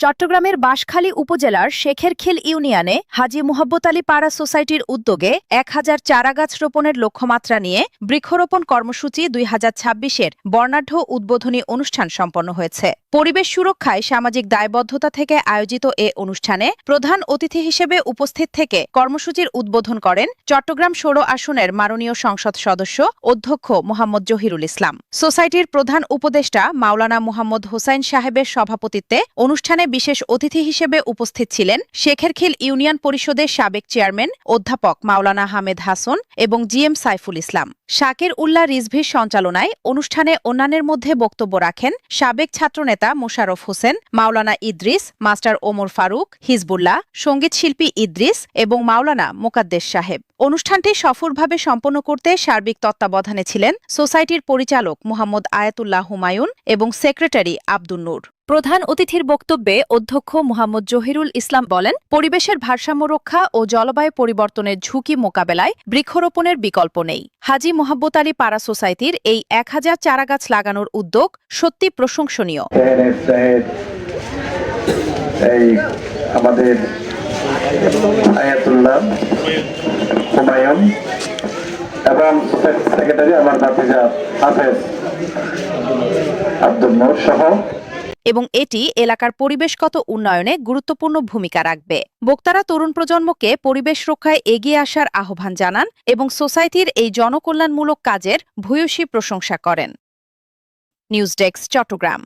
চট্টগ্রামের বাঁশখালী উপজেলার শেখেরখিল ইউনিয়নে হাজী মুহাব্বত আলী পাড়া সোসাইটির উদ্যোগে 1000 চারাগাছ রোপণের লক্ষ্যমাত্রা নিয়ে বৃক্ষরোপণ কর্মসূচি 2026-এর বর্ণাঢ্য উদ্বোধনী অনুষ্ঠান সম্পন্ন হয়েছে। পরিবেশ সুরক্ষায় সামাজিক দায়বদ্ধতা থেকে আয়োজিত এ অনুষ্ঠানে প্রধান অতিথি হিসেবে উপস্থিত থেকে কর্মসূচির উদ্বোধন করেন চট্টগ্রাম 16 আসনের মাননীয় সংসদ সদস্য অধ্যক্ষ মোহাম্মদ জহিরুল ইসলাম। সোসাইটির প্রধান উপদেষ্টা মাওলানা মুহাম্মদ হোসাইন সাহেবের সভাপতিত্বে অনুষ্ঠানে বিশেষ অতিথি হিসেবে উপস্থিত ছিলেন শেখেরখিল ইউনিয়ন পরিষদের সাবেক চেয়ারম্যান অধ্যাপক মাওলানা হামেদ হাসান এবং জিএম সাইফুল ইসলাম। শাকির উল্লাহ রিজভির সঞ্চালনায় অনুষ্ঠানে অন্যান্যের মধ্যে বক্তব্য রাখেন সাবেক ছাত্রনেতা মোশাররফ হোসেন, মাওলানা ইদ্রিস, মাস্টার ওমর ফারুক, হিজবুল্লাহ, সঙ্গীত শিল্পী ইদ্রিস এবং মাওলানা মোকাদ্দেস সাহেব। অনুষ্ঠানটি সফলভাবে সম্পন্ন করতে সার্বিক তত্ত্বাবধানে ছিলেন সোসাইটির পরিচালক মোহাম্মদ আয়াতুল্লাহ হুমায়ুন এবং সেক্রেটারি আব্দুন নূর। প্রধান অতিথির বক্তব্যে অধ্যক্ষ মোহাম্মদ জহিরুল ইসলাম বলেন, পরিবেশের ভারসাম্য রক্ষা ও জলবায়ু পরিবর্তনের ঝুঁকি মোকাবেলায় বৃক্ষরোপণের বিকল্প নেই। হাজী মুহাব্বত আলী পাড়া সোসাইটির এই 1000 চারাগাছ লাগানোর উদ্যোগ সত্যি প্রশংসনীয়। আমাদের আয়াতুল্লাহ হুমায়ুন এবং সেক্রেটারি আমার ভাতিজা হাফেজ আব্দুল নূর সহ এবং এটি এলাকার পরিবেশগত উন্নয়নে গুরুত্বপূর্ণ ভূমিকা রাখবে। বক্তারা তরুণ প্রজন্মকে পরিবেশ রক্ষায় এগিয়ে আসার আহ্বান জানান এবং সোসাইটির এই জনকল্যাণমূলক কাজের ভূয়সী প্রশংসা করেন। News desk, Chittagong.